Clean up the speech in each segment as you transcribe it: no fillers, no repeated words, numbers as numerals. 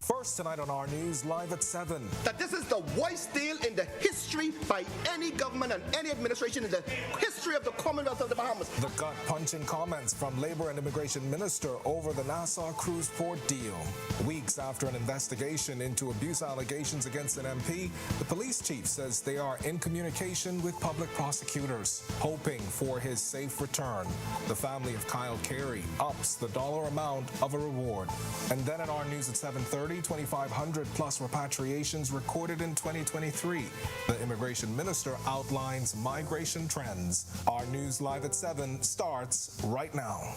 First tonight on Our News, live at 7. That this is the worst deal in the history by any government and any administration in the history of the Commonwealth of the Bahamas. The gut-punching comments from Labor and Immigration Minister over the Nassau Cruise Port deal. Weeks after an investigation into abuse allegations against an MP, the police chief says they are in communication with public prosecutors, hoping for his safe return. The family of Kyle Carey ups the dollar amount of a reward. And then at Our News at 7:30, 2,500 plus repatriations recorded in 2023. The Immigration Minister outlines migration trends. Our News Live at 7 starts right now.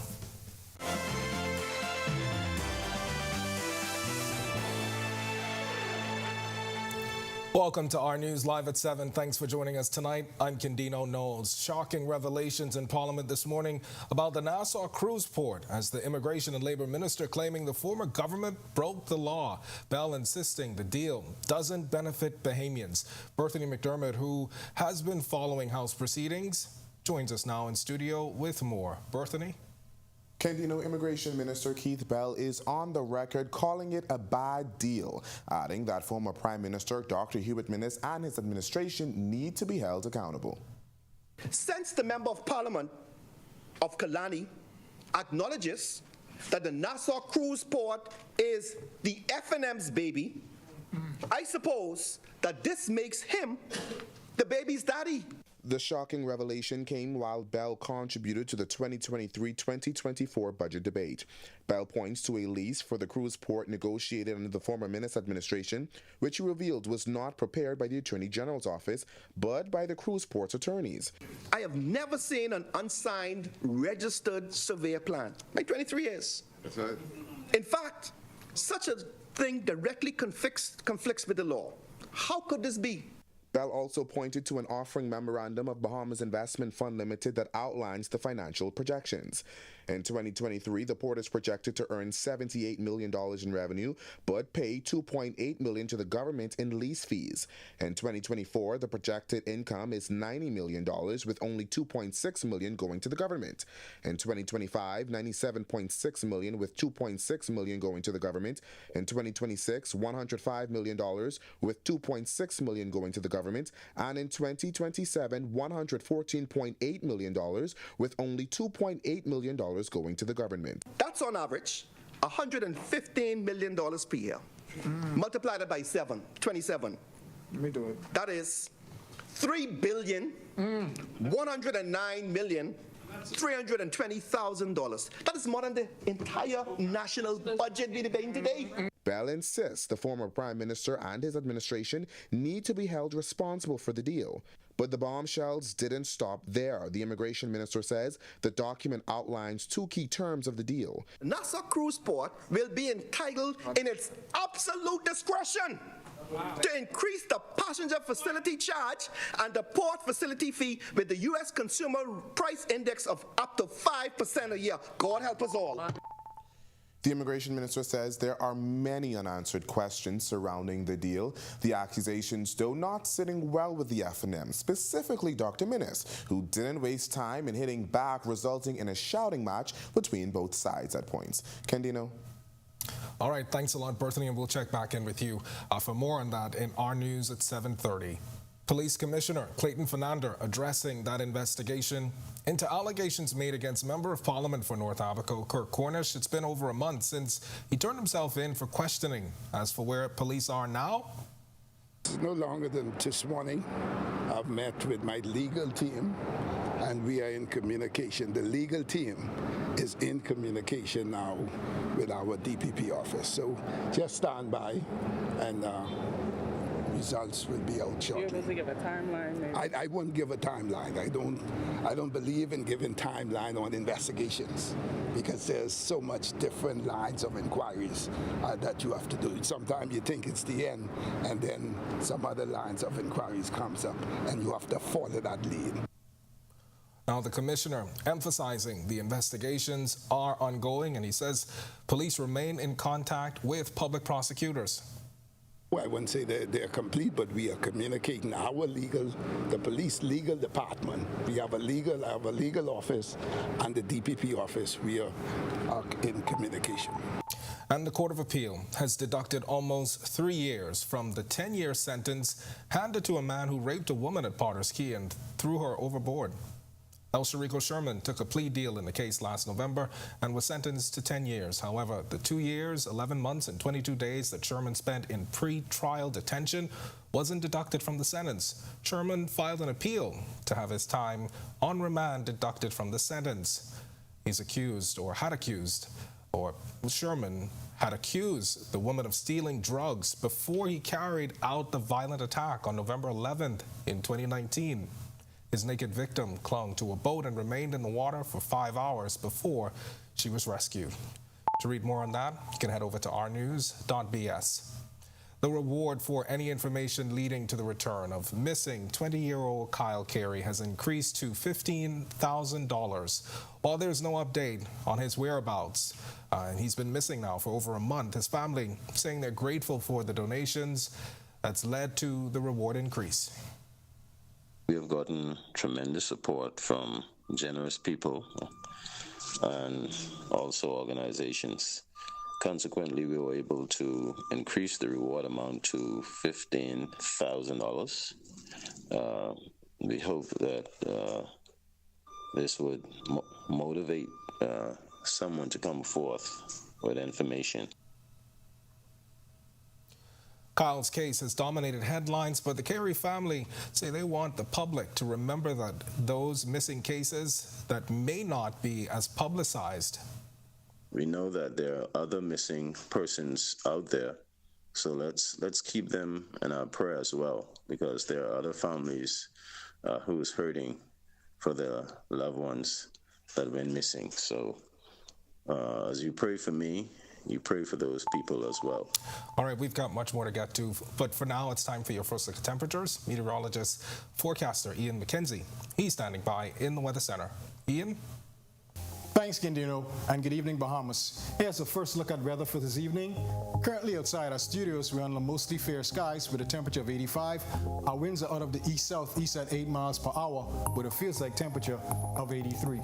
Welcome to Our News Live at 7. Thanks for joining us tonight. I'm Kendino Knowles. Shocking revelations in Parliament this morning about the Nassau Cruise Port as the Immigration and Labor Minister claiming the former government broke the law. Bell insisting the deal doesn't benefit Bahamians. Berthany McDermott, who has been following House proceedings, joins us now in studio with more. Berthany? Kendino Immigration Minister Keith Bell is on the record calling it a bad deal, adding that former Prime Minister Dr. Hewitt Minnis and his administration need to be held accountable. Since the Member of Parliament of Kalani acknowledges that the Nassau Cruise Port is the F&M's baby, I suppose that this makes him the baby's daddy. The shocking revelation came while Bell contributed to the 2023-2024 budget debate. Bell points to a lease for the cruise port negotiated under the former Minnis administration, which he revealed was not prepared by the Attorney General's office, but by the cruise port's attorneys. I have never seen an unsigned, registered surveyor plan. My 23 years. That's right. In fact, such a thing directly conflicts with the law. How could this be? Bell also pointed to an offering memorandum of Bahamas Investment Fund Limited that outlines the financial projections. In 2023, the port is projected to earn $78 million in revenue, but pay $2.8 million to the government in lease fees. In 2024, the projected income is $90 million, with only $2.6 million going to the government. In 2025, $97.6 million, with $2.6 million going to the government. In 2026, $105 million, with $2.6 million going to the government. And in 2027, $114.8 million, with only $2.8 million going to the government. That's on average $115 million per year. Multiply that by 27. Let me do it. That is $3,109,320,000. That is more than the entire national budget we're debating today. Bell insists the former Prime Minister and his administration need to be held responsible for the deal. But the bombshells didn't stop there. The Immigration Minister says the document outlines two key terms of the deal. Nassau Cruise Port will be entitled in its absolute discretion to increase the passenger facility charge and the port facility fee with the U.S. Consumer Price Index of up to 5% a year. God help us all. The Immigration Minister says there are many unanswered questions surrounding the deal. The accusations, though, not sitting well with the F&M, specifically Dr. Minnis, who didn't waste time in hitting back, resulting in a shouting match between both sides at points. Kendino? All right, thanks a lot, Berthany, and we'll check back in with you for more on that in Our News at 7:30. Police Commissioner Clayton Fernander addressing that investigation into allegations made against Member of Parliament for North Abaco, Kirk Cornish. It's been over a month since he turned himself in for questioning. As for where police are now, It's no longer than this morning. I've met with my legal team and we are in communication. The legal team is in communication now with our DPP office. So just stand by and results will be out shortly. You're able to give a timeline? Maybe? I won't give a timeline. I don't believe in giving timeline on investigations because there's so much different lines of inquiries that you have to do. Sometimes you think it's the end, and then some other lines of inquiries comes up, and you have to follow that lead. Now, the commissioner emphasizing the investigations are ongoing, and he says police remain in contact with public prosecutors. Well, I wouldn't say they're complete, but we are communicating the police legal department. We have a legal office and the DPP office. We are in communication. And the Court of Appeal has deducted almost 3 years from the 10-year sentence handed to a man who raped a woman at Potter's Key and threw her overboard. El Sharico Sherman took a plea deal in the case last November and was sentenced to 10 years. However, the 2 years, 11 months, and 22 days that Sherman spent in pre-trial detention wasn't deducted from the sentence. Sherman filed an appeal to have his time on remand deducted from the sentence. Sherman had accused the woman of stealing drugs before he carried out the violent attack on November 11th in 2019. His naked victim clung to a boat and remained in the water for 5 hours before she was rescued. To read more on that, you can head over to ournews.bs. The reward for any information leading to the return of missing 20-year-old Kyle Carey has increased to $15,000. While there's no update on his whereabouts, and he's been missing now for over a month, his family saying they're grateful for the donations that's led to the reward increase. We have gotten tremendous support from generous people and also organizations. Consequently, we were able to increase the reward amount to $15,000. We hope that this would motivate someone to come forth with information. Kyle's case has dominated headlines, but the Carey family say they want the public to remember that those missing cases that may not be as publicized. We know that there are other missing persons out there, so let's keep them in our prayer as well, because there are other families who is hurting for their loved ones that went missing. So as you pray for me, you pray for those people as well. All right, we've got much more to get to, but for now, it's time for your first look at temperatures. Meteorologist, forecaster Ian McKenzie. He's standing by in the Weather Center. Ian? Thanks, Gindino, and good evening, Bahamas. Here's a first look at weather for this evening. Currently outside our studios, we're under mostly fair skies with a temperature of 85. Our winds are out of the east-southeast at 8 miles per hour with a feels-like temperature of 83.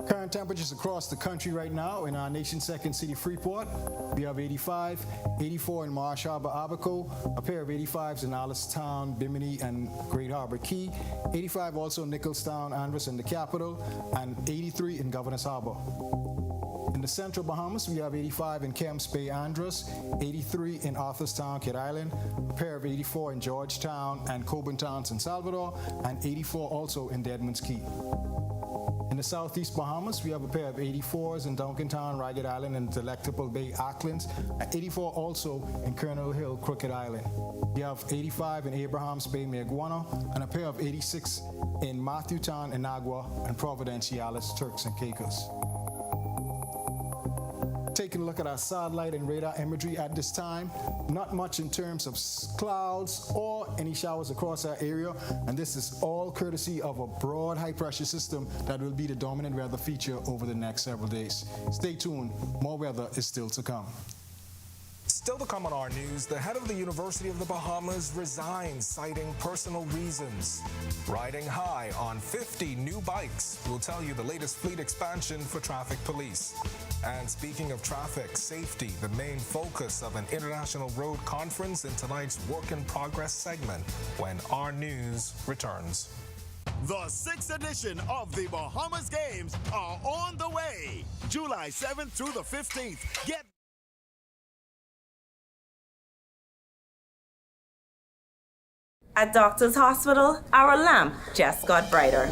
Current temperatures across the country right now in our nation's second city, Freeport. We have 85, 84 in Marsh Harbor, Abaco, a pair of 85s in Allenstown, Bimini, and Great Harbor Key, 85 also in Nicholstown, Andros, and the capital, and 83 in Governor's Harbor. In the central Bahamas, we have 85 in Kemps Bay, Andros, 83 in Arthurstown, Kid Island, a pair of 84 in Georgetown and Coburn Town, San Salvador, and 84 also in Deadman's Key. In the southeast Bahamas, we have a pair of 84s in Duncantown, Ragged Island, and Delectable Bay, Auckland, and 84 also in Colonel Hill, Crooked Island. We have 85 in Abraham's Bay, Mayaguana, and a pair of 86 in Matthewtown, Inagua, and Providenciales, Turks and Caicos. Taking a look at our satellite and radar imagery at this time, not much in terms of clouds or any showers across our area, and this is all courtesy of a broad high-pressure system that will be the dominant weather feature over the next several days. Stay tuned, more weather is still to come. Still to come on our news, the head of the University of the Bahamas resigns, citing personal reasons. Riding high on 50 new bikes. We'll tell you the latest fleet expansion for traffic police. And speaking of traffic safety, the main focus of an international road conference in tonight's Work in Progress segment when our news returns. The 6th edition of the Bahamas Games are on the way. July 7th through the 15th. Get At Doctors Hospital, our lamp just got brighter.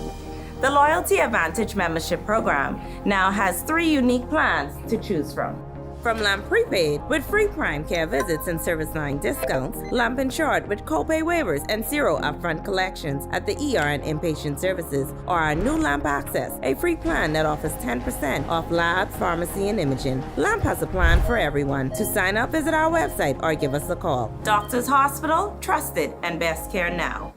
The Loyalty Advantage membership program now has 3 unique plans to choose from. From Lamp Prepaid with free prime care visits and service line discounts, Lamp Insured with copay waivers and 0 upfront collections at the ER and inpatient services, or our new Lamp Access, a free plan that offers 10% off labs, pharmacy, and imaging. Lamp has a plan for everyone. To sign up, visit our website or give us a call. Doctors Hospital, trusted and best care now.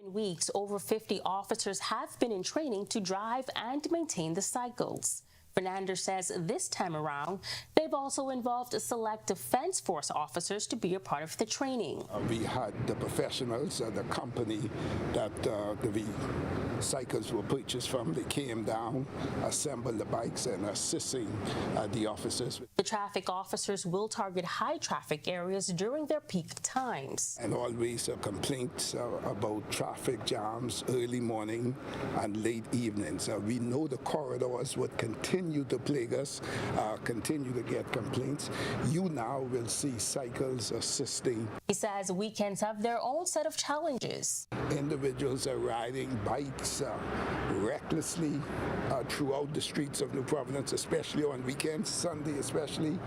In weeks, over 50 officers have been in training to drive and maintain the cycles. Fernandez says this time around, they've also involved select defense force officers to be a part of the training. We had the professionals, the company that the cycles were purchased from. They came down, assembled the bikes, and assisting the officers. The traffic officers will target high traffic areas during their peak times. And always complaints about traffic jams early morning and late evenings. We know the corridors would continue to plague us, continue to get complaints. You now will see cycles assisting. He says weekends have their own set of challenges. Individuals are riding bikes recklessly throughout the streets of New Providence, especially on weekends, Sunday especially,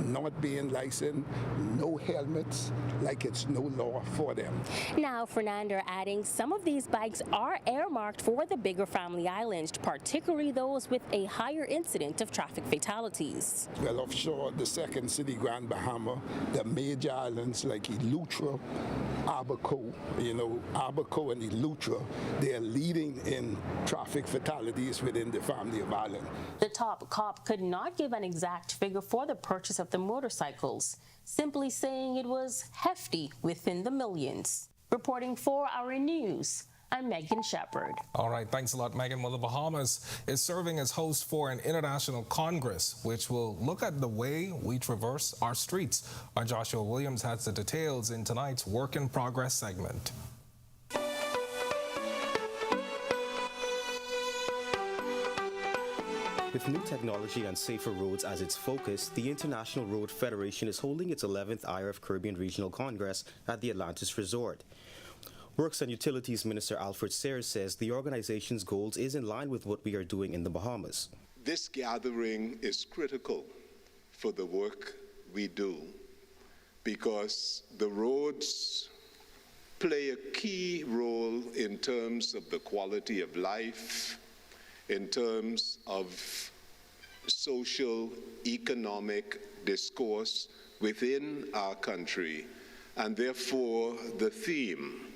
not being licensed, no helmets, like it's no law for them. Now, Fernandez adding some of these bikes are earmarked for the bigger family islands, particularly those with a higher incident of traffic fatalities. Well, offshore, the second city, Grand Bahama, the major islands like Eleuthera, Abaco, Abaco and Eleuthera, they are leading in traffic fatalities within the family of islands. The top cop could not give an exact figure for the purchase of the motorcycles, simply saying it was hefty within the millions. Reporting for Our News, I'm Megan Shepard. All right, thanks a lot, Megan. Well, the Bahamas is serving as host for an international congress, which will look at the way we traverse our streets. Our Joshua Williams has the details in tonight's Work in Progress segment. With new technology and safer roads as its focus, the International Road Federation is holding its 11th IRF Caribbean Regional Congress at the Atlantis Resort. Works and Utilities Minister Alfred Sayers says the organization's goals is in line with what we are doing in the Bahamas. This gathering is critical for the work we do because the roads play a key role in terms of the quality of life, in terms of social, economic discourse within our country, and therefore the theme,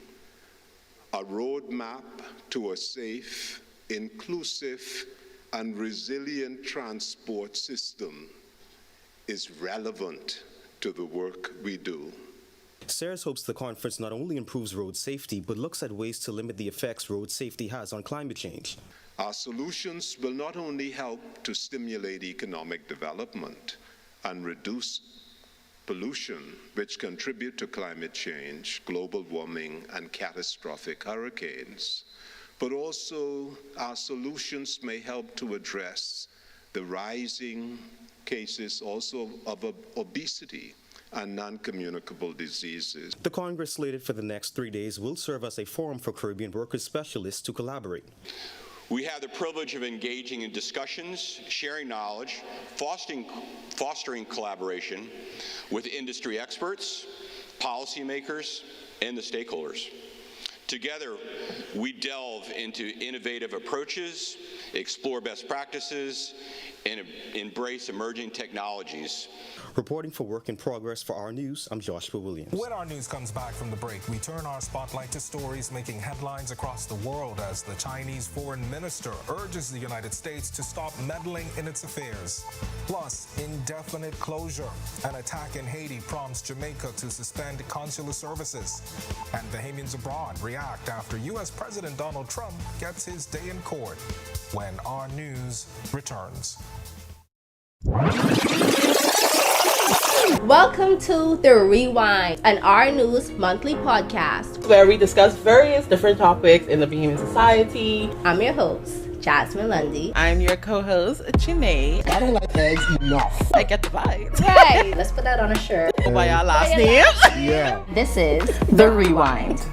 a roadmap to a safe, inclusive, and resilient transport system, is relevant to the work we do. Sayers hopes the conference not only improves road safety, but looks at ways to limit the effects road safety has on climate change. Our solutions will not only help to stimulate economic development and reduce pollution, which contribute to climate change, global warming, and catastrophic hurricanes, but also our solutions may help to address the rising cases also of obesity and non-communicable diseases. The Congress slated for the next 3 days will serve as a forum for Caribbean workers specialists to collaborate. We have the privilege of engaging in discussions, sharing knowledge, fostering collaboration with industry experts, policymakers, and the stakeholders. Together, we delve into innovative approaches, explore best practices, and embrace emerging technologies. Reporting for Work in Progress for Our News, I'm Joshua Williams. When Our News comes back from the break, we turn our spotlight to stories making headlines across the world as the Chinese foreign minister urges the United States to stop meddling in its affairs. Plus, indefinite closure. An attack in Haiti prompts Jamaica to suspend consular services. And Bahamians abroad react after U.S. President Donald Trump gets his day in court. When Our News returns. Welcome to The Rewind, an Our News monthly podcast where we discuss various different topics in the Bahamian society. I'm your host, Jasmine Lundy. I'm your co-host, Janae. I don't like eggs enough. I get the vibes. Right, let's put that on a shirt. Go by our last names. Yeah. This is The Rewind.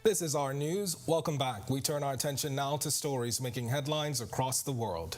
This is our news. Welcome back. We turn our attention now to stories making headlines across the world.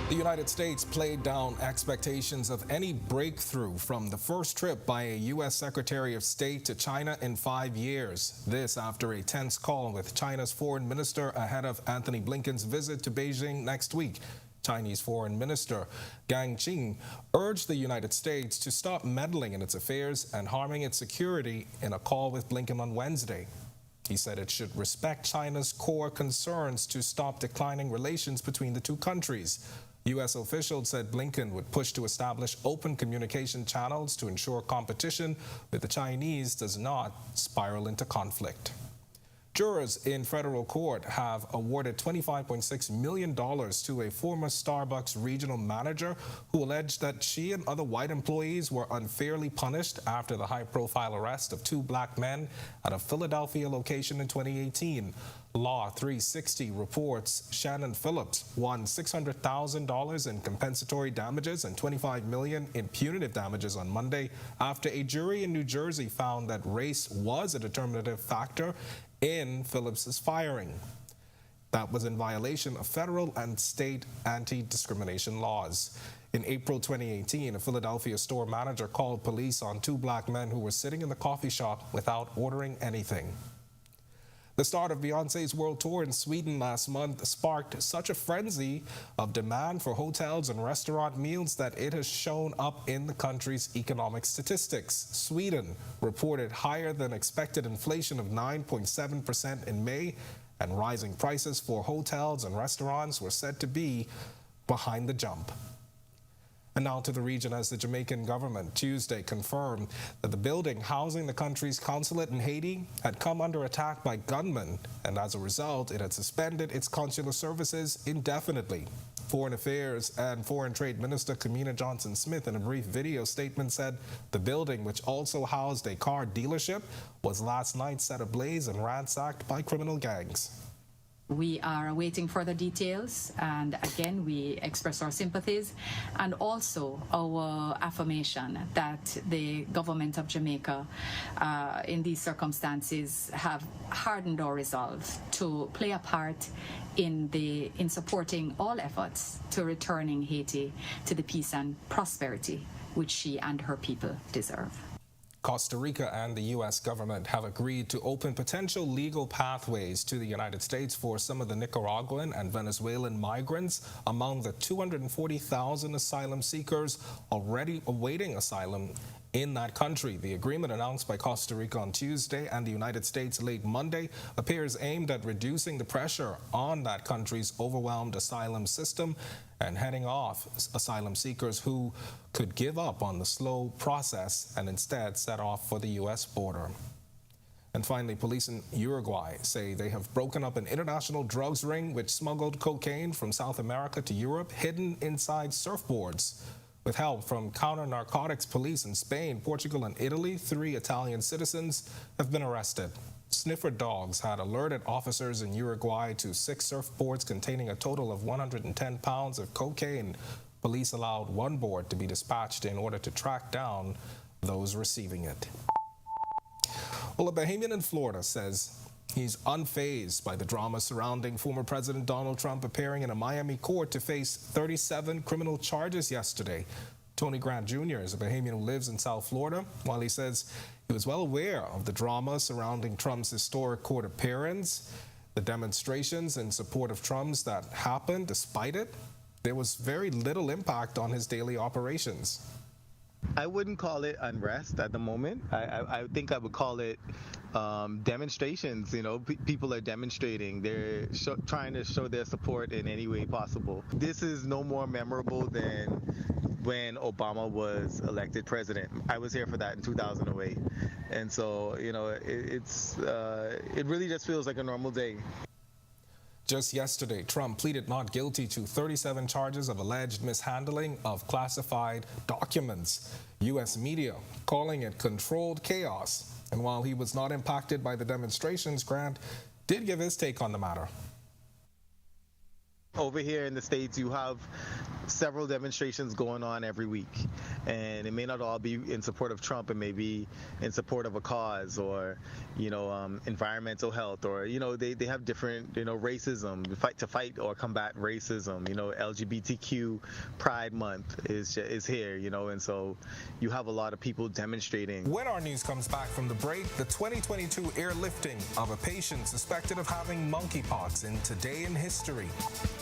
The United States played down expectations of any breakthrough from the first trip by a U.S. Secretary of State to China in 5 years. This after a tense call with China's foreign minister ahead of Anthony Blinken's visit to Beijing next week. Chinese Foreign Minister Gang Qing urged the United States to stop meddling in its affairs and harming its security in a call with Blinken on Wednesday. He said it should respect China's core concerns to stop declining relations between the two countries. U.S. officials said Blinken would push to establish open communication channels to ensure competition with the Chinese does not spiral into conflict. Jurors in federal court have awarded $25.6 million to a former Starbucks regional manager who alleged that she and other white employees were unfairly punished after the high-profile arrest of 2 black men at a Philadelphia location in 2018. Law 360 reports Shannon Phillips won $600,000 in compensatory damages and $25 million in punitive damages on Monday after a jury in New Jersey found that race was a determinative factor in Phillips's firing. That was in violation of federal and state anti-discrimination laws. In April 2018, a Philadelphia store manager called police on 2 black men who were sitting in the coffee shop without ordering anything. The start of Beyoncé's world tour in Sweden last month sparked such a frenzy of demand for hotels and restaurant meals that it has shown up in the country's economic statistics. Sweden reported higher than expected inflation of 9.7% in May, and rising prices for hotels and restaurants were said to be behind the jump. And now to the region, as the Jamaican government Tuesday confirmed that the building housing the country's consulate in Haiti had come under attack by gunmen, and as a result, it had suspended its consular services indefinitely. Foreign Affairs and Foreign Trade Minister Kamina Johnson-Smith, in a brief video statement, said the building, which also housed a car dealership, was last night set ablaze and ransacked by criminal gangs. We are awaiting further details, and again we express our sympathies and also our affirmation that the government of Jamaica in these circumstances have hardened our resolve to play a part in supporting all efforts to returning Haiti to the peace and prosperity which she and her people deserve. Costa Rica and the U.S. government have agreed to open potential legal pathways to the United States for some of the Nicaraguan and Venezuelan migrants among the 240,000 asylum seekers already awaiting asylum in that country. The agreement, announced by Costa Rica on Tuesday and the United States late Monday, appears aimed at reducing the pressure on that country's overwhelmed asylum system and heading off asylum seekers who could give up on the slow process and instead set off for the U.S. border. And finally, police in Uruguay say they have broken up an international drugs ring which smuggled cocaine from South America to Europe hidden inside surfboards. With help from counter-narcotics police in Spain, Portugal, and Italy, 3 Italian citizens have been arrested. Sniffer dogs had alerted officers in Uruguay to 6 surfboards containing a total of 110 pounds of cocaine. Police allowed 1 board to be dispatched in order to track down those receiving it. Well, a Bahamian in Florida says he's unfazed by the drama surrounding former President Donald Trump appearing in a Miami court to face 37 criminal charges yesterday. Tony Grant Jr. is a Bahamian who lives in South Florida. While he says he was well aware of the drama surrounding Trump's historic court appearance, the demonstrations in support of Trump's that happened despite it, there was very little impact on his daily operations. I wouldn't call it unrest at the moment. I think I would call it demonstrations. You know, people are demonstrating. They're trying to show their support in any way possible. This is no more memorable than when Obama was elected president. I was here for that in 2008. And so, you know, it really just feels like a normal day. Just yesterday, Trump pleaded not guilty to 37 charges of alleged mishandling of classified documents. U.S. media calling it controlled chaos. And while he was not impacted by the demonstrations, Grant did give his take on the matter. Over here in the States, you have several demonstrations going on every week, and it may not all be in support of Trump. It may be in support of a cause, or environmental health, or they have different racism, to fight or combat racism. LGBTQ Pride Month is here, and so you have a lot of people demonstrating. When our news comes back from the break, the 2022 airlifting of a patient suspected of having monkeypox in Today in History.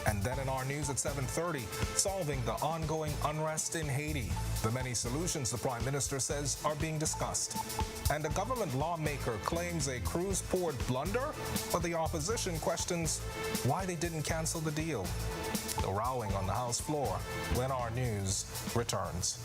And then in our news at 7:30, solving the ongoing unrest in Haiti. The many solutions the Prime Minister says are being discussed. And a government lawmaker claims a cruise port blunder, but the opposition questions why they didn't cancel the deal. The rowing on the House floor when our news returns.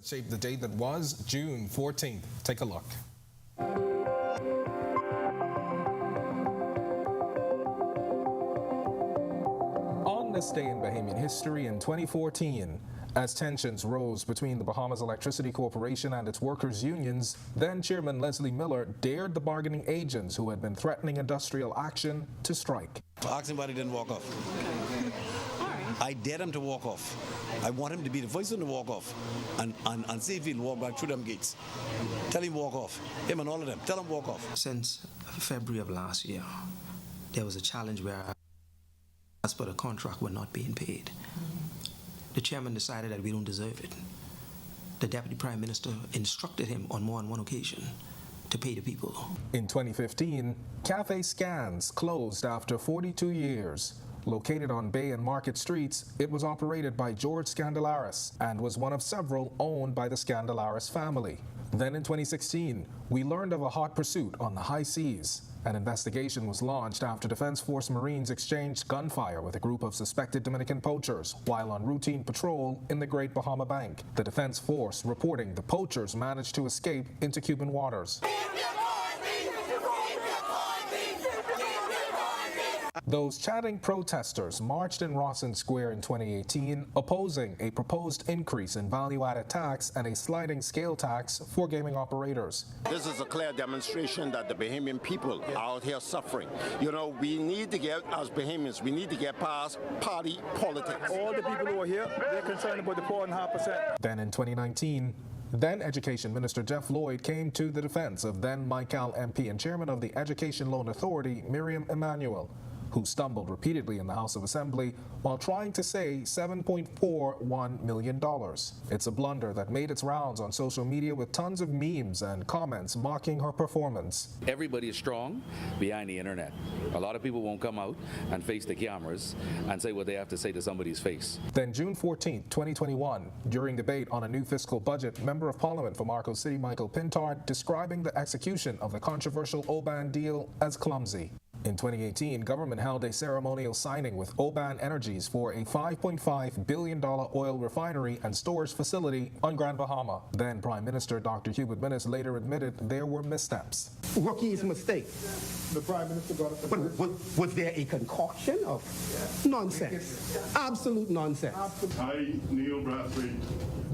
Shaped the day that was June 14th. Take a look. On this day in Bahamian history in 2014, as tensions rose between the Bahamas Electricity Corporation and its workers' unions, then Chairman Leslie Miller dared the bargaining agents who had been threatening industrial action to strike. Ask him why he didn't walk off. I dared him to walk off. I want him to be the first one to walk off and see if he'll walk back through them gates. Tell him walk off. Him and all of them. Tell him walk off. Since February of last year, there was a challenge where, as per the contract, we're not being paid. The chairman decided that we don't deserve it. The deputy prime minister instructed him on more than one occasion to pay the people. In 2015, Cafe Scans closed after 42 years. Located on Bay and Market Streets, it was operated by George Scandalaris and was one of several owned by the Scandalaris family. Then in 2016, we learned of a hot pursuit on the high seas. An investigation was launched after Defense Force Marines exchanged gunfire with a group of suspected Dominican poachers while on routine patrol in the Great Bahama Bank. The Defense Force reporting the poachers managed to escape into Cuban waters. Those chatting protesters marched in Rawson Square in 2018, opposing a proposed increase in value-added tax and a sliding scale tax for gaming operators. This is a clear demonstration that the Bahamian people are out here suffering. We need to get, as Bahamians, we need to get past party politics. All the people who are here, they're concerned about the 4.5%. Then in 2019, then Education Minister Jeff Lloyd came to the defense of then Michael MP and chairman of the Education Loan Authority, Miriam Emanuel. who stumbled repeatedly in the House of Assembly while trying to say $7.41 million. It's a blunder that made its rounds on social media with tons of memes and comments mocking her performance. Everybody is strong behind the internet. A lot of people won't come out and face the cameras and say what they have to say to somebody's face. Then June 14, 2021, during debate on a new fiscal budget, Member of Parliament for Marco City Michael Pintard describing the execution of the controversial Oban deal as clumsy. In 2018, government held a ceremonial signing with Oban Energies for a $5.5 billion oil refinery and storage facility on Grand Bahama. Then Prime Minister Dr. Hubert Minnis later admitted there were missteps. Rookie's mistake. The Prime Minister got it. But was there a concoction of nonsense? Absolute nonsense. I, Neil Brathwaite.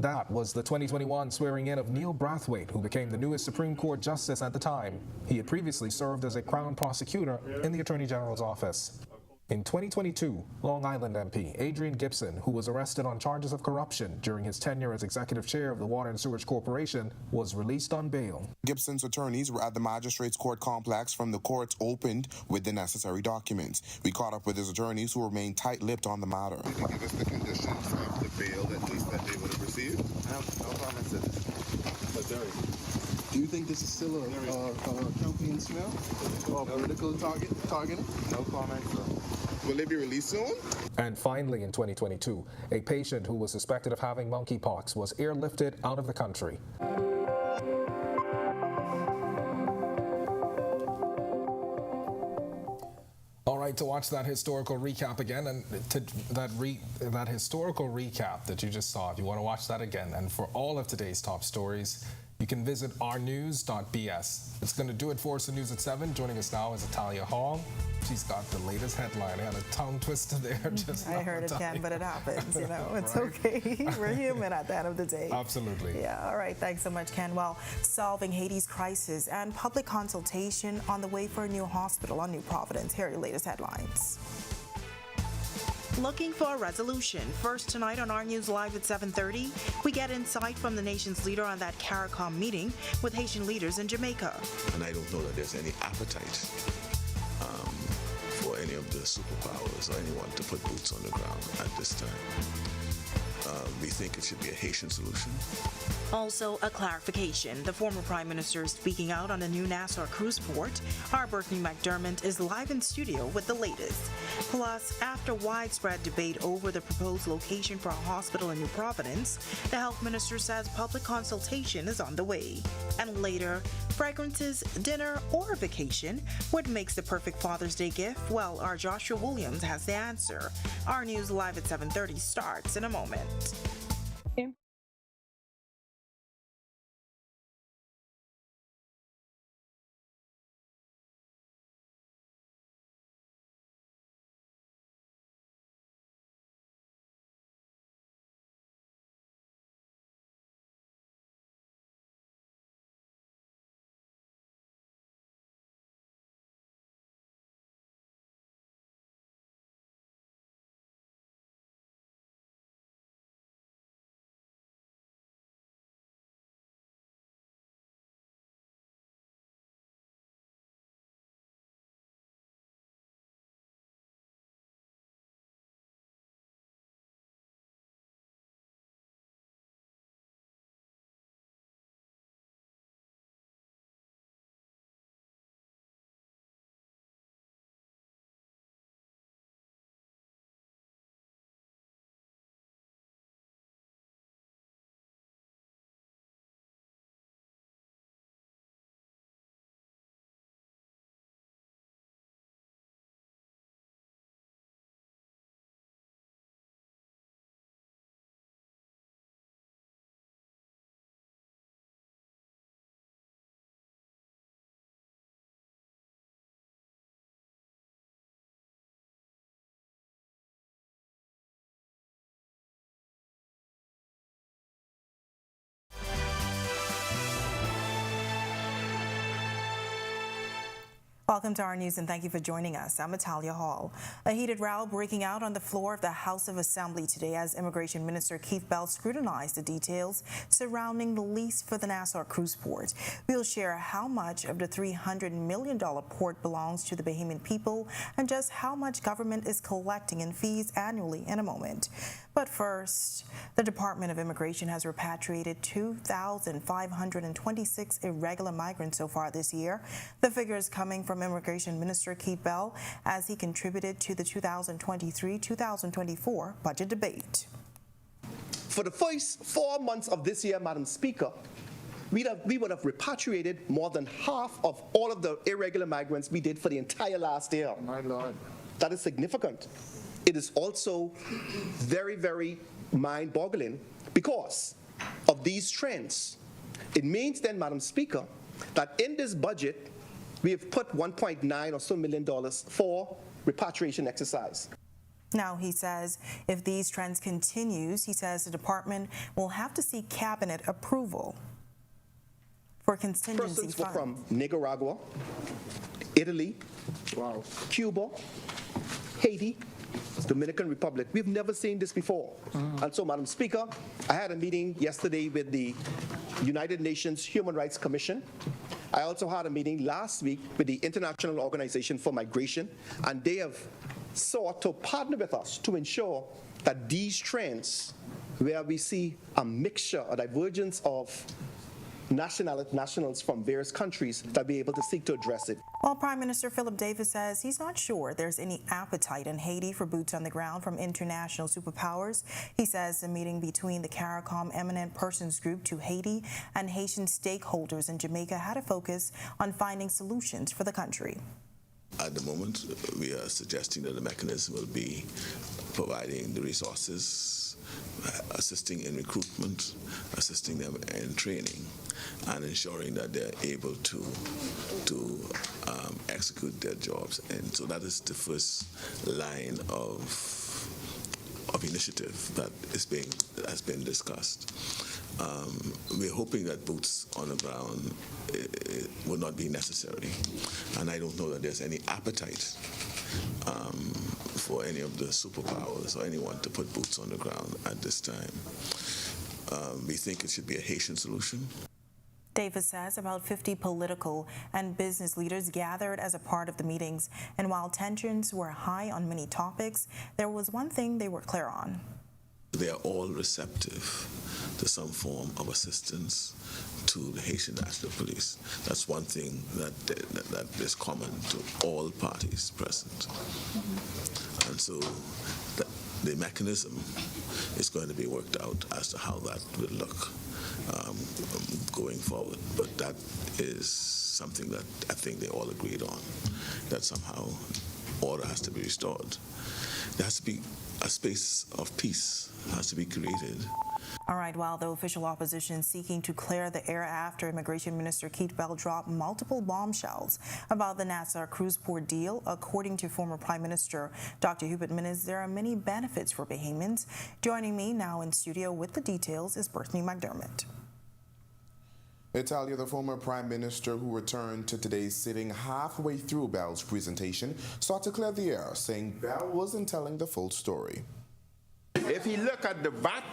That was the 2021 swearing in of Neil Brathwaite, who became the newest Supreme Court justice at the time. He had previously served as a Crown prosecutor in the Attorney General's office. In 2022, Long Island MP Adrian Gibson, who was arrested on charges of corruption during his tenure as executive chair of the Water and Sewage Corporation, was released on bail. Gibson's attorneys were at the Magistrates Court complex from the courts opened with the necessary documents. We caught up with his attorneys, who remained tight-lipped on the matter. Did you give us the conditions of the bail at least that they would have received? No comments to this. Do you think this is still a campaign smell or political targeting? No comments. Will they be released soon? And finally, in 2022, a patient who was suspected of having monkeypox was airlifted out of the country. All right, to watch that historical recap again, and that historical recap that you just saw, if you want to watch that again, and for all of today's top stories, you can visit ournews.bs. It's going to do it for us in News at 7. Joining us now is Italia Hall. She's got the latest headline. I had a tongue twister there. I heard it again, but it happens. You know, it's Right? okay. We're human at the end of the day. Absolutely. Yeah. All right. Thanks so much, Ken. Well, solving Haiti's crisis and public consultation on the way for a new hospital on New Providence. Here are your latest headlines. Looking for a resolution. First tonight on Our News Live at 7:30, we get insight from the nation's leader on that CARICOM meeting with Haitian leaders in Jamaica. And I don't know that there's any appetite for any of the superpowers or anyone to put boots on the ground at this time. We think it should be a Haitian solution. Also, a clarification. The former Prime Minister is speaking out on the new Nassau cruise port. Our Brittany McDermott is live in studio with the latest. Plus, after widespread debate over the proposed location for a hospital in New Providence, the health minister says public consultation is on the way. And later, fragrances, dinner, or a vacation? What makes the perfect Father's Day gift? Well, our Joshua Williams has the answer. Our News Live at 7:30 starts in a moment. Welcome to our news and thank you for joining us. I'm Natalia Hall. A heated row breaking out on the floor of the House of Assembly today as Immigration Minister Keith Bell scrutinized the details surrounding the lease for the Nassau cruise port. We'll share how much of the $300 million port belongs to the Bahamian people and just how much government is collecting in fees annually in a moment. But first, the Department of Immigration has repatriated 2,526 irregular migrants so far this year. The figure is coming from Immigration Minister Keith Bell as he contributed to the 2023-2024 budget debate. For the first 4 months of this year, Madam Speaker, we would have repatriated more than half of all of the irregular migrants we did for the entire last year. My Lord. That is significant. It is also very, very mind-boggling because of these trends. It means then, Madam Speaker, that in this budget, we have put $1.9 or so million for repatriation exercise. Now, he says if these trends continues, he says the department will have to seek cabinet approval for contingency Persons were funds. from Nicaragua, Italy, Cuba, Haiti, Dominican Republic. We've never seen this before. And so, Madam Speaker, I had a meeting yesterday with the United Nations Human Rights Commission. I also had a meeting last week with the International Organization for Migration, and they have sought to partner with us to ensure that these trends, where we see a mixture, a divergence of nationals from various countries, that be able to seek to address it. While Prime Minister Philip Davis says he's not sure there's any appetite in Haiti for boots on the ground from international superpowers, he says the meeting between the CARICOM Eminent Persons Group to Haiti and Haitian stakeholders in Jamaica had a focus on finding solutions for the country. At the moment, we are suggesting that the mechanism will be providing the resources, assisting in recruitment, assisting them in training, and ensuring that they're able to execute their jobs. And so that is the first line of initiative that has been discussed. We're hoping that boots on the ground will not be necessary, and I don't know that there's any appetite for any of the superpowers or anyone to put boots on the ground at this time. We think it should be a Haitian solution. Davis says about 50 political and business leaders gathered as a part of the meetings, and while tensions were high on many topics, there was one thing they were clear on. They are all receptive to some form of assistance to the Haitian National Police. That's one thing that is common to all parties present. And so the mechanism is going to be worked out as to how that will look going forward. But that is something that I think they all agreed on, that somehow order has to be restored. There has to be a space of peace has to be created. All right, while the official opposition seeking to clear the air after Immigration Minister Keith Bell dropped multiple bombshells about the Nassau cruise port deal, according to former Prime Minister Dr. Hubert Minnis, there are many benefits for Bahamians. Joining me now in studio with the details is Brittany McDermott. Italia, the former prime minister who returned to today's sitting halfway through Bell's presentation, sought to clear the air, saying Bell wasn't telling the full story. If you look at the VAT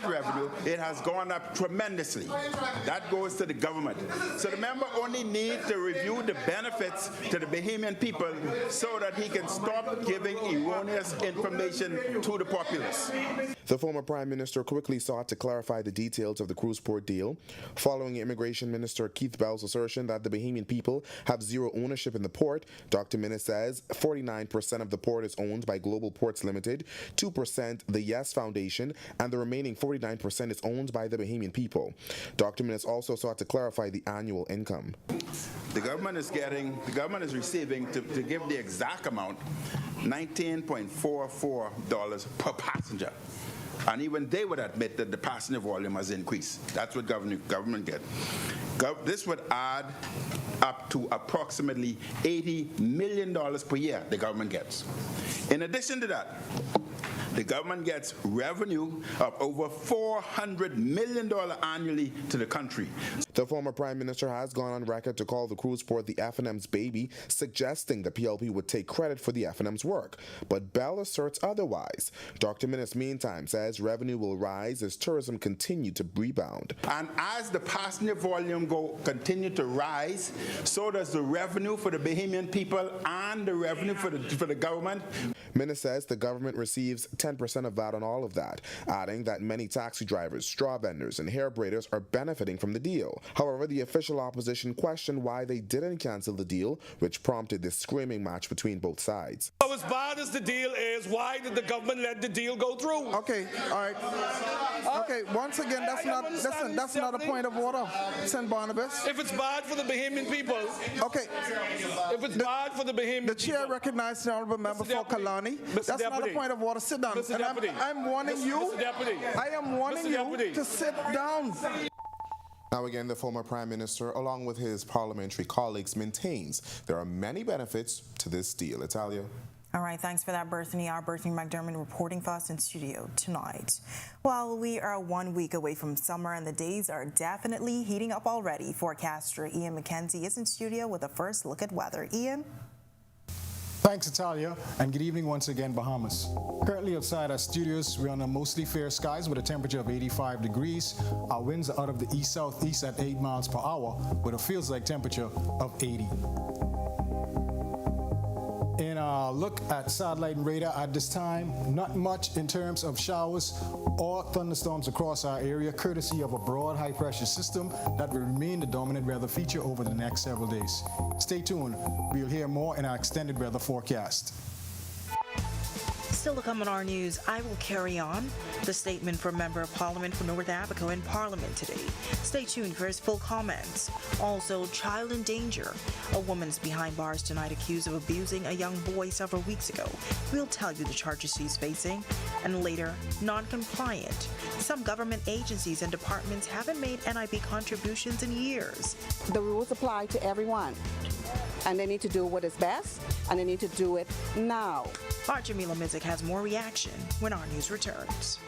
revenue, it has gone up tremendously. That goes to the government. So the member only needs to review the benefits to the Bahamian people so that he can stop giving erroneous information to the populace. The former prime minister quickly sought to clarify the details of the cruise port deal, following Immigration Minister Keith Bell's assertion that the Bahamian people have zero ownership in the port. Dr. Minnis says 49% of the port is owned by Global Ports Limited, 2% the Yes Foundation, and the remaining 49% is owned by the Bahamian people. Dr. Minnis also sought to clarify the annual income. The government is receiving, to give the exact amount, $19.44 per passenger. And even they would admit that the passenger volume has increased. That's what government gets. This would add up to approximately $80 million per year the government gets. In addition to that, The government gets revenue of over $400 million annually to the country. The former prime minister has gone on record to call the cruise port the FNM's baby, suggesting the PLP would take credit for the FNM's work. But Bell asserts otherwise. Dr. Minnis, meantime, says revenue will rise as tourism continues to rebound. And as the passenger volume continue to rise, so does the revenue for the Bahamian people and the revenue for the government. Minnis says the government receives 10% of VAT on all of that, adding that many taxi drivers, straw vendors, and hair braiders are benefiting from the deal. However, the official opposition questioned why they didn't cancel the deal, which prompted this screaming match between both sides. So as bad as the deal is, why did the government let the deal go through? Okay, all right. Okay, once again, that's not a point of order, St. Barnabas. If it's bad for the Bahamian people, okay. If it's bad for the Bahamian the chair recognized the honourable member for Kalani. That's Deputy. not a point of order. Sit down. Mr. And Deputy. I'm warning you. Mr. Deputy. I am warning Mr. you Deputy. to sit down. Now again, the former prime minister, along with his parliamentary colleagues, maintains there are many benefits to this deal. Italia. All right, thanks for that, Berthany. Our Berthany McDermott reporting for us in studio tonight. Well, we are 1 week away from summer and the days are definitely heating up already. Forecaster Ian McKenzie is in studio with a first look at weather. Ian? Thanks, Italia, and good evening once again, Bahamas. Currently outside our studios, we're under mostly fair skies with a temperature of 85 degrees. Our winds are out of the east-southeast at 8 miles per hour with a feels-like temperature of 80. In our look at satellite and radar at this time, not much in terms of showers or thunderstorms across our area, courtesy of a broad high-pressure system that will remain the dominant weather feature over the next several days. Stay tuned. We'll hear more in our extended weather forecast. Still to come on our news, I will carry on. The statement from Member of Parliament for North Abaco in Parliament today. Stay tuned for his full comments. Also, child in danger. A woman's behind bars tonight accused of abusing a young boy several weeks ago. We'll tell you the charges she's facing. And later, non-compliant. Some government agencies and departments haven't made NIB contributions in years. The rules apply to everyone, and they need to do what is best, and they need to do it now. Our Jamila Mizik has more reaction when our news returns.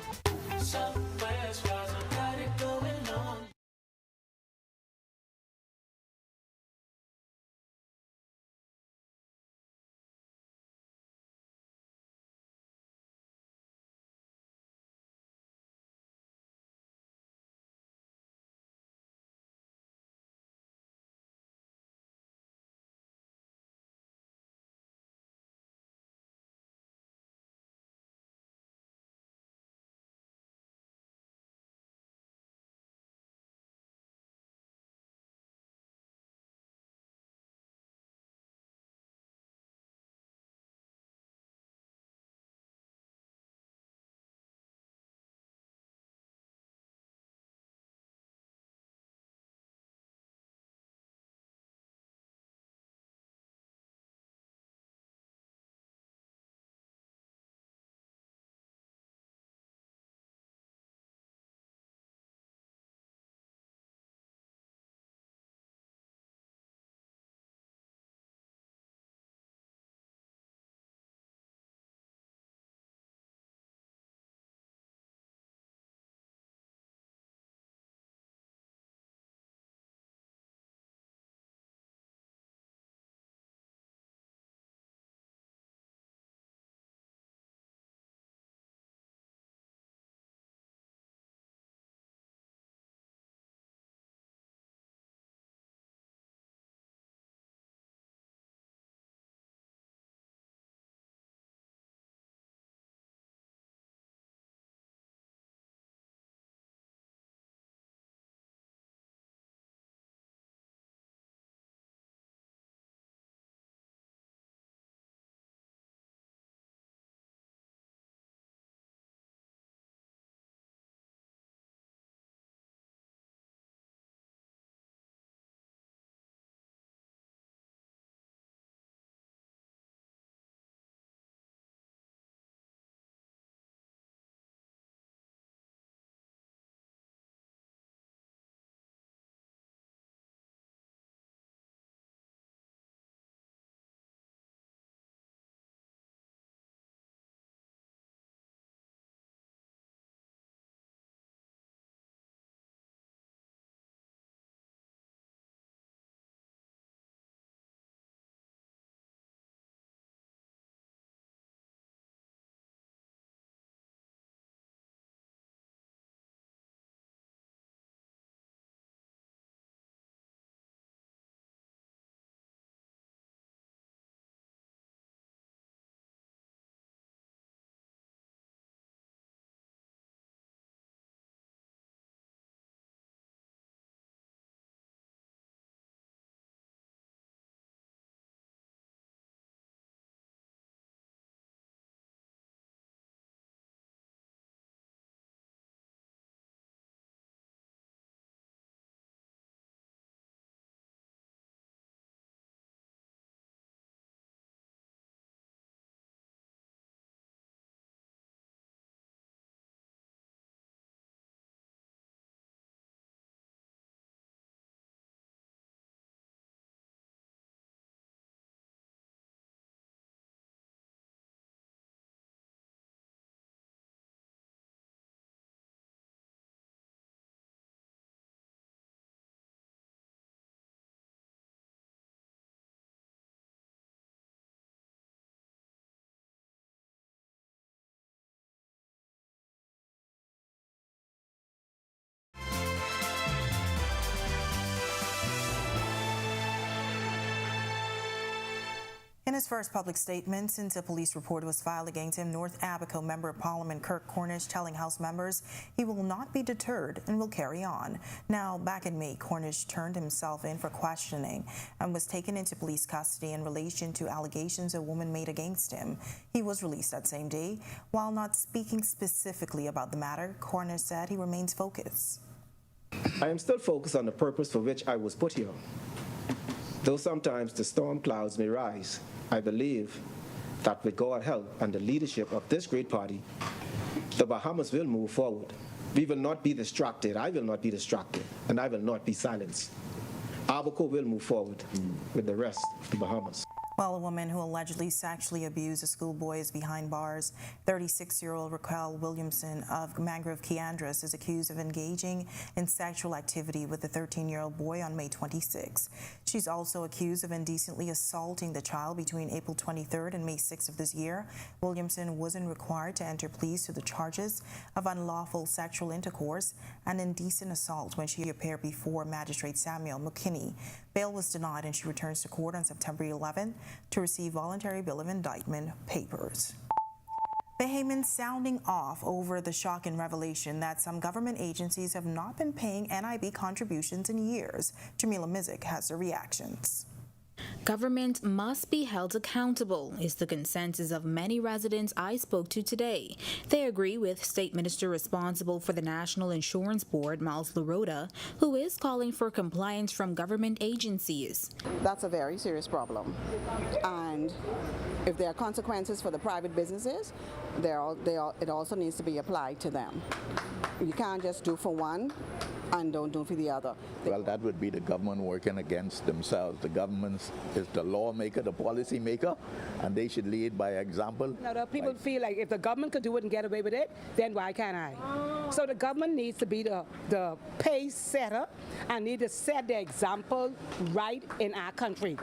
In his first public statement since a police report was filed against him, North Abaco Member of Parliament Kirk Cornish telling House members he will not be deterred and will carry on. Now, back in May, Cornish turned himself in for questioning and was taken into police custody in relation to allegations a woman made against him. He was released that same day. While not speaking specifically about the matter, Cornish said he remains focused. I am still focused on the purpose for which I was put here. Though sometimes the storm clouds may rise, I believe that with God's help and the leadership of this great party, the Bahamas will move forward. We will not be distracted. I will not be distracted, and I will not be silenced. Abaco will move forward with the rest of the Bahamas. Well, a woman who allegedly sexually abused a schoolboy is behind bars. 36-year-old Raquel Williamson of Mangrove Keandras is accused of engaging in sexual activity with the 13-year-old boy on May 26. She's also accused of indecently assaulting the child between April 23rd and May 6th of this year. Williamson wasn't required to enter pleas to the charges of unlawful sexual intercourse and indecent assault when she appeared before Magistrate Samuel McKinney. Bail was denied and she returns to court on September 11th to receive voluntary bill of indictment papers. Bahamians sounding off over the shocking revelation that some government agencies have not been paying NIB contributions in years. Jamila Mizik has the reactions. Government must be held accountable is the consensus of many residents I spoke to today. They agree with State Minister responsible for the National Insurance Board, Miles Larota, who is calling for compliance from government agencies. That's a very serious problem. And if there are consequences for the private businesses, it also needs to be applied to them. You can't just do for one and don't do for the other. Well, that would be the government working against themselves. The government is the lawmaker, the policy maker, and they should lead by example. Now, the people feel like if the government could do it and get away with it, then why can't I? So the government needs to be the pace setter and need to set the example right in our country.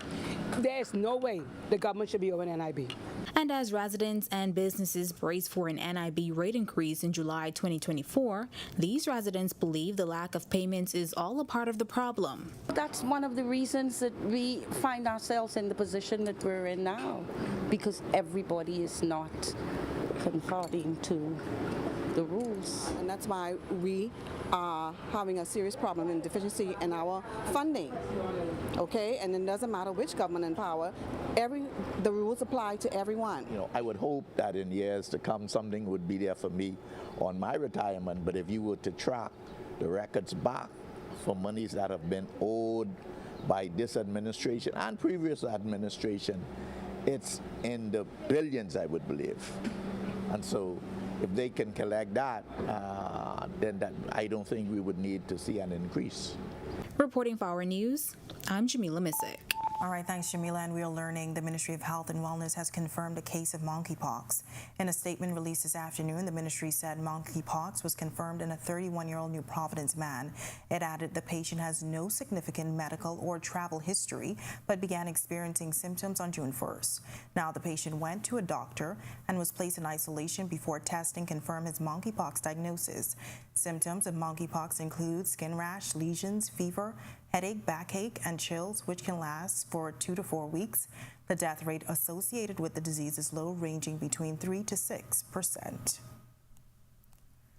There's no way the government should be over NIB. And as residents and businesses brace for an NIB rate increase in July 2024, these residents believe the lack of payments is all a part of the problem. That's one of the reasons that we find ourselves in the position that we're in now, because everybody is not conforming to the rules. And that's why we are having a serious problem in deficiency in our funding. Okay, and it doesn't matter which government in power, the rules apply to everyone. You know, I would hope that in years to come something would be there for me on my retirement, but if you were to track the records back for monies that have been owed by this administration and previous administration, it's in the billions, I would believe. And so if they can collect that, then I don't think we would need to see an increase. Reporting for Our News, I'm Jamila Mizik. All right, thanks, Jamila. And we are learning the Ministry of Health and Wellness has confirmed a case of monkeypox. In a statement released this afternoon, the ministry said monkeypox was confirmed in a 31-year-old New Providence man. It added the patient has no significant medical or travel history, but began experiencing symptoms on June 1st. Now, the patient went to a doctor and was placed in isolation before testing confirmed his monkeypox diagnosis. Symptoms of monkeypox include skin rash, lesions, fever, headache, backache, and chills, which can last for 2 to 4 weeks. The death rate associated with the disease is low, ranging between 3 to 6%.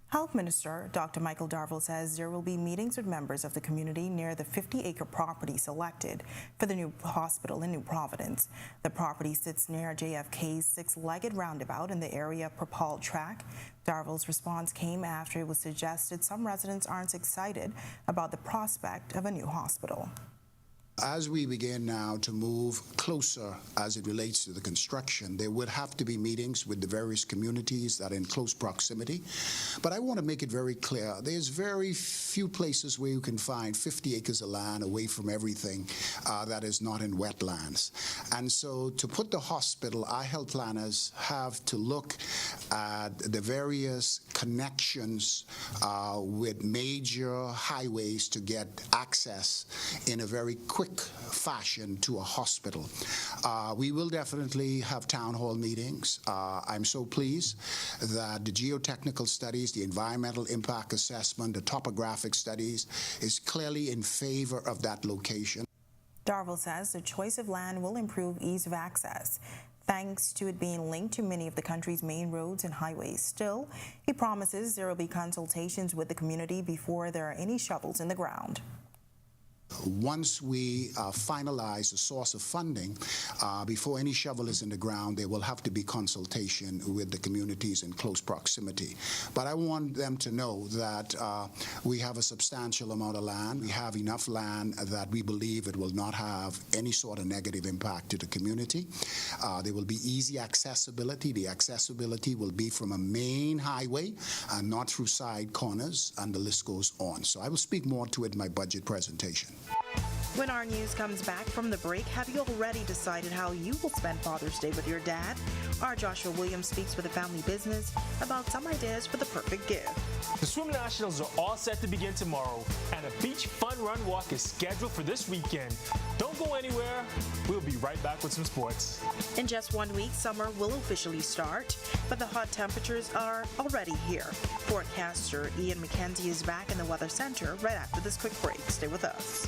Health Minister Dr. Michael Darville says there will be meetings with members of the community near the 50-acre property selected for the new hospital in New Providence. The property sits near JFK's six-legged roundabout in the area of Propal Track. Darville's response came after it was suggested some residents aren't excited about the prospect of a new hospital. As we begin now to move closer as it relates to the construction, there would have to be meetings with the various communities that are in close proximity. But I want to make it very clear, there's very few places where you can find 50 acres of land away from everything that is not in wetlands. And so to put the hospital, our health planners have to look at the various connections with major highways to get access in a very quick fashion to a hospital. We will definitely have town hall meetings. I'm so pleased that the geotechnical studies, the environmental impact assessment, the topographic studies is clearly in favor of that location. Darville says the choice of land will improve ease of access, thanks to it being linked to many of the country's main roads and highways. Still, he promises there will be consultations with the community before there are any shovels in the ground. Once we finalize the source of funding, before any shovel is in the ground, there will have to be consultation with the communities in close proximity. But I want them to know that we have a substantial amount of land. We have enough land that we believe it will not have any sort of negative impact to the community. There will be easy accessibility. The accessibility will be from a main highway and not through side corners, and the list goes on. So I will speak more to it in my budget presentation. When Our News comes back from the break, have you already decided how you will spend Father's Day with your dad? Our Joshua Williams speaks with a family business about some ideas for the perfect gift. The Swim Nationals are all set to begin tomorrow, and a beach fun run walk is scheduled for this weekend. Don't go anywhere. We'll be right back with some sports. In just 1 week, summer will officially start, but the hot temperatures are already here. Forecaster Ian McKenzie is back in the Weather Center right after this quick break. Stay with us.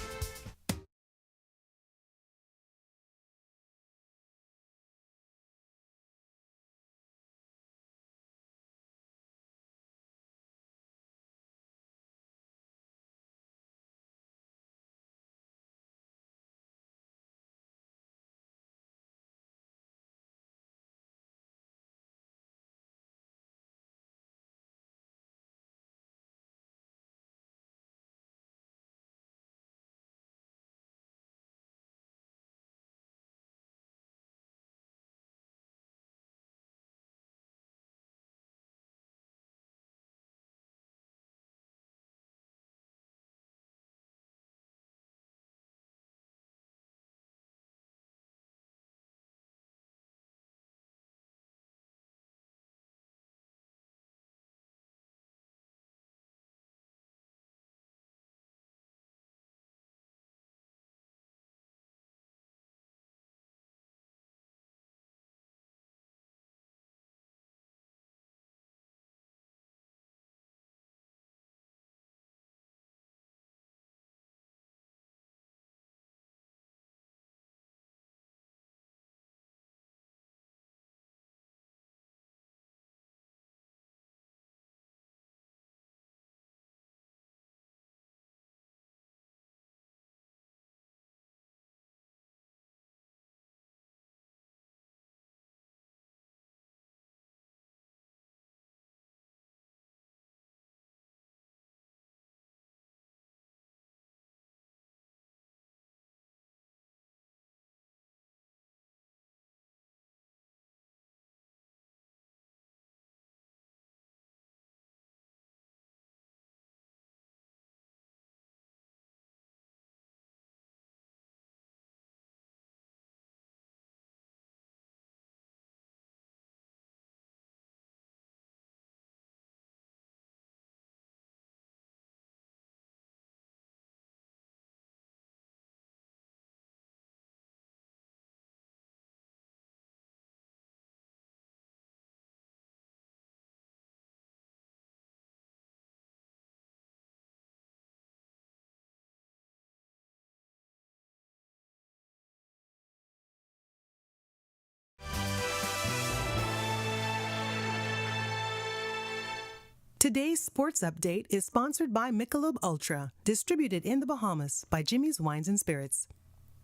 Today's sports update is sponsored by Michelob Ultra, distributed in the Bahamas by Jimmy's Wines and Spirits.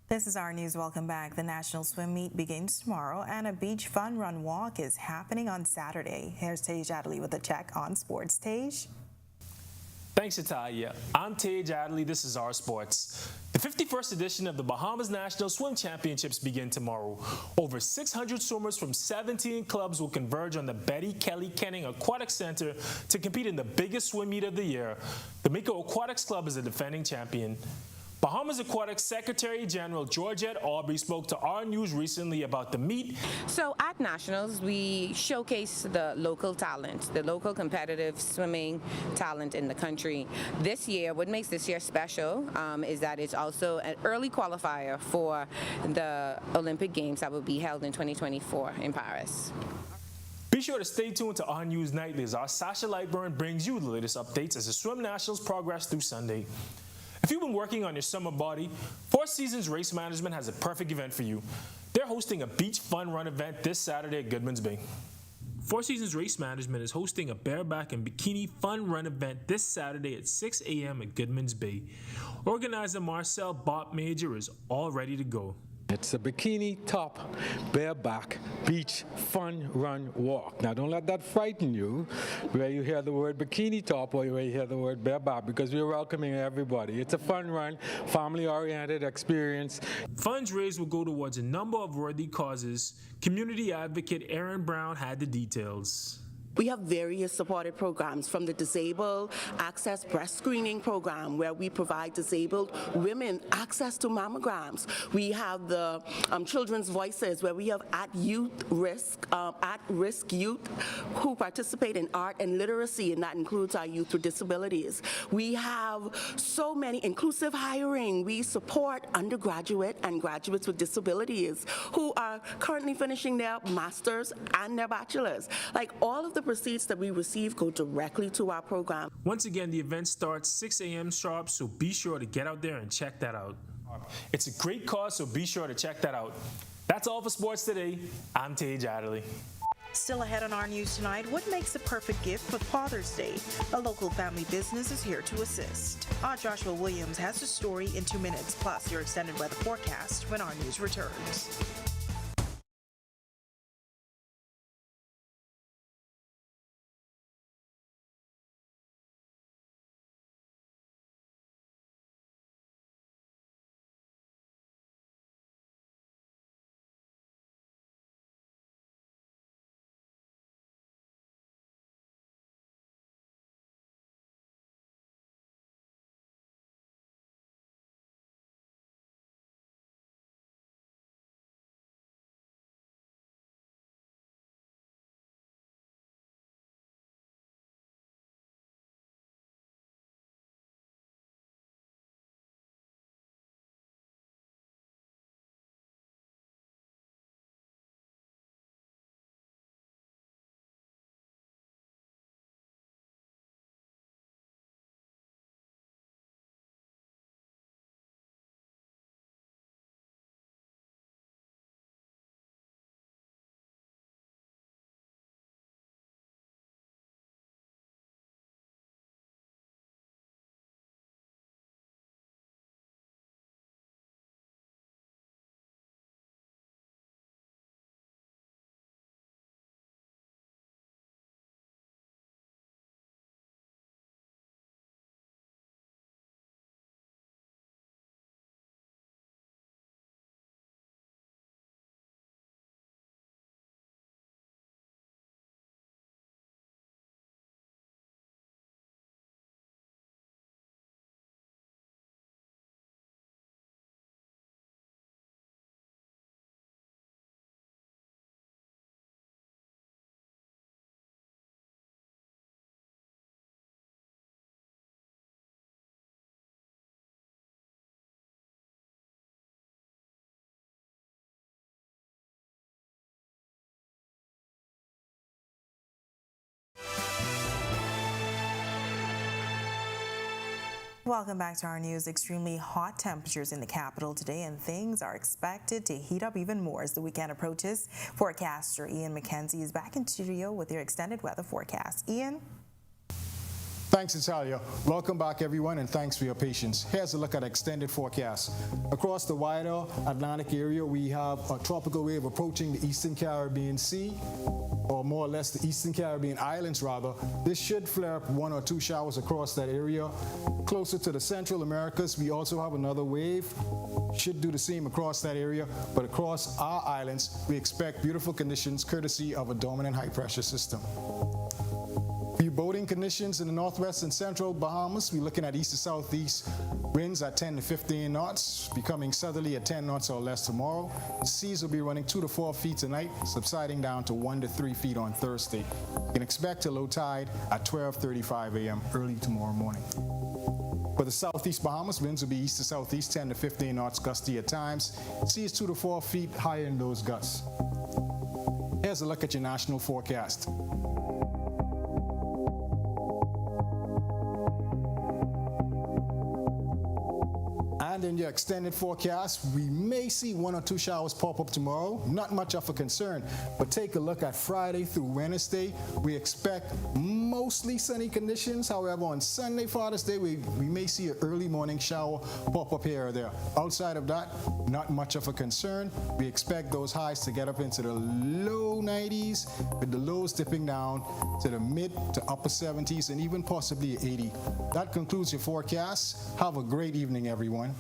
This is Our News. Welcome back. The National Swim Meet begins tomorrow, and a beach fun run walk is happening on Saturday. Here's Tej Adderley with a check on sports. Tej? Thanks, Italia. I'm Tej Adderley. This is Our Sports. The 51st edition of the Bahamas National Swim Championships begin tomorrow. Over 600 swimmers from 17 clubs will converge on the Betty Kelly Kenning Aquatic Center to compete in the biggest swim meet of the year. The Miko Aquatics Club is a defending champion. Bahamas Aquatics Secretary General Georgette Aubrey spoke to Our News recently about the meet. So at Nationals, we showcase the local talent, the local competitive swimming talent in the country. This year, what makes this year special is that it's also an early qualifier for the Olympic Games that will be held in 2024 in Paris. Be sure to stay tuned to Our News Nightly as our Sasha Lightburn brings you the latest updates as the Swim Nationals progress through Sunday. If you've been working on your summer body, Four Seasons Race Management has a perfect event for you. They're hosting a beach fun run event this Saturday at Goodman's Bay. Four Seasons Race Management is hosting a bareback and bikini fun run event this Saturday at 6 a.m. at Goodman's Bay. Organizer Marcel Bott Major is all ready to go. It's a bikini top, bareback, beach, fun, run, walk. Now, don't let that frighten you where you hear the word bikini top or where you hear the word bareback, because we're welcoming everybody. It's a fun run, family-oriented experience. Funds raised will go towards a number of worthy causes. Community advocate Aaron Brown had the details. We have various supported programs, from the Disabled Access Breast Screening Program, where we provide disabled women access to mammograms. We have the Children's Voices, where we have at-risk youth who participate in art and literacy, and that includes our youth with disabilities. We have so many inclusive hiring. We support undergraduate and graduates with disabilities who are currently finishing their master's and their bachelor's. Like, all of the proceeds that we receive go directly to our program. Once again, the event starts 6 a.m. sharp, so be sure to get out there and check that out. It's a great cause, so be sure to check that out. That's all for sports today. I'm Tage Adderley. Still ahead on our news tonight, what makes the perfect gift for Father's Day? A local family business is here to assist. Our Joshua Williams has the story in 2 minutes, plus your extended weather forecast when our news returns. Welcome back to our news. Extremely hot temperatures in the capital today, and things are expected to heat up even more as the weekend approaches. Forecaster Ian McKenzie is back in studio with your extended weather forecast. Ian? Thanks, Natalia. Welcome back, everyone, and thanks for your patience. Here's a look at extended forecast. Across the wider Atlantic area, we have a tropical wave approaching the Eastern Caribbean Sea, or more or less the Eastern Caribbean islands, rather. This should flare up 1 or 2 showers across that area. Closer to the Central Americas, we also have another wave. Should do the same across that area, but across our islands, we expect beautiful conditions courtesy of a dominant high-pressure system. For your boating conditions in the northwest and central Bahamas, we're looking at east to southeast winds at 10 to 15 knots, becoming southerly at 10 knots or less tomorrow. The seas will be running 2 to 4 feet tonight, subsiding down to 1 to 3 feet on Thursday. You can expect a low tide at 12:35 a.m. early tomorrow morning. For the southeast Bahamas, winds will be east to southeast 10 to 15 knots, gusty at times. Seas 2 to 4 feet higher in those gusts. Here's a look at your national forecast. And in your extended forecast, we may see 1 or 2 showers pop up tomorrow. Not much of a concern, but take a look at Friday through Wednesday. We expect mostly sunny conditions. However, on Sunday, Father's Day, we may see an early morning shower pop up here or there. Outside of that, not much of a concern. We expect those highs to get up into the low 90s, with the lows dipping down to the mid to upper 70s and even possibly 80. That concludes your forecast. Have a great evening, everyone.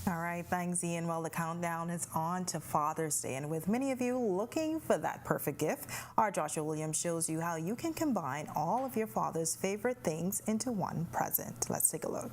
All right, thanks, Ian. Well, the countdown is on to Father's Day, and with many of you looking for that perfect gift, our Joshua Williams shows you how you can combine all of your father's favorite things into one present. Let's take a look.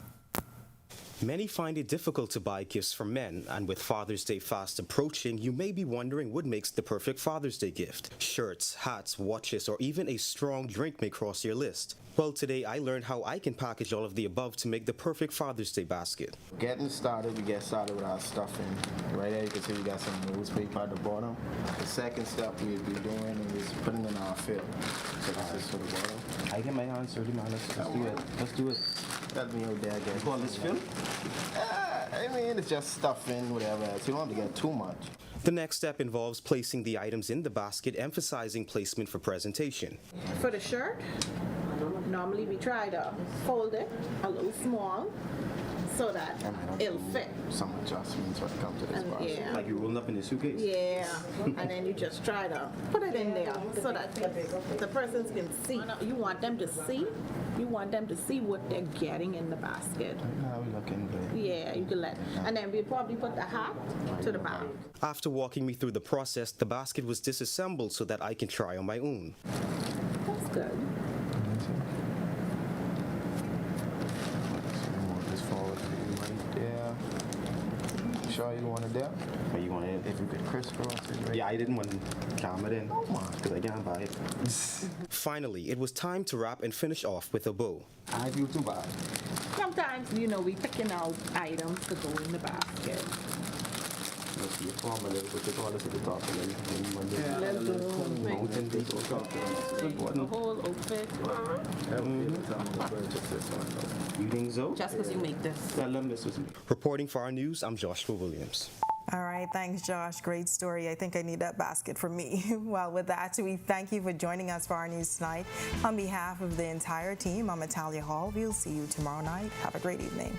Many find it difficult to buy gifts for men, and with Father's Day fast approaching, you may be wondering what makes the perfect Father's Day gift. Shirts, hats, watches, or even a strong drink may cross your list. Well, today I learned how I can package all of the above to make the perfect Father's Day basket. Getting started, we get started with our stuffing. Right there you can see we got some newspaper at the bottom. The second step we'll be doing is putting in our fill. So this is for the bottom. I get my hands dirty, man. Let's do it. Let's do it. Help me out there again. Call this fill? I mean, it's just stuffing, whatever else. You don't have to get too much. The next step involves placing the items in the basket, emphasizing placement for presentation. For the shirt, normally we try to fold it a little small so that it'll fit. Some adjustments when it comes to this basket. Yeah. Like you're rolling up in a suitcase? Yeah, and then you just try to put it in there so that the persons can see. You want them to see. You want them to see what they're getting in the basket. Now we're looking good. Yeah, you can let. And then we'll probably put the hat to the back. After walking me through the process, the basket was disassembled so that I can try on my own. That's good. Sure you want it there? Or you want it? If you could crisscross it, right? Yeah, I didn't want to jam it in because I can't buy it. Finally, it was time to wrap and finish off with a bow. I feel too bad. Sometimes, you know, we picking out items to go in the basket. Let's see, formula, put it all at the top and then Let's go. mountain big or something. The whole outfit. You think so? Just because you make this. Reporting for our news, I'm Joshua Williams. All right, thanks, Josh. Great story. I think I need that basket for me. Well, with that, we thank you for joining us for our news tonight. On behalf of the entire team, I'm Natalia Hall. We'll see you tomorrow night. Have a great evening.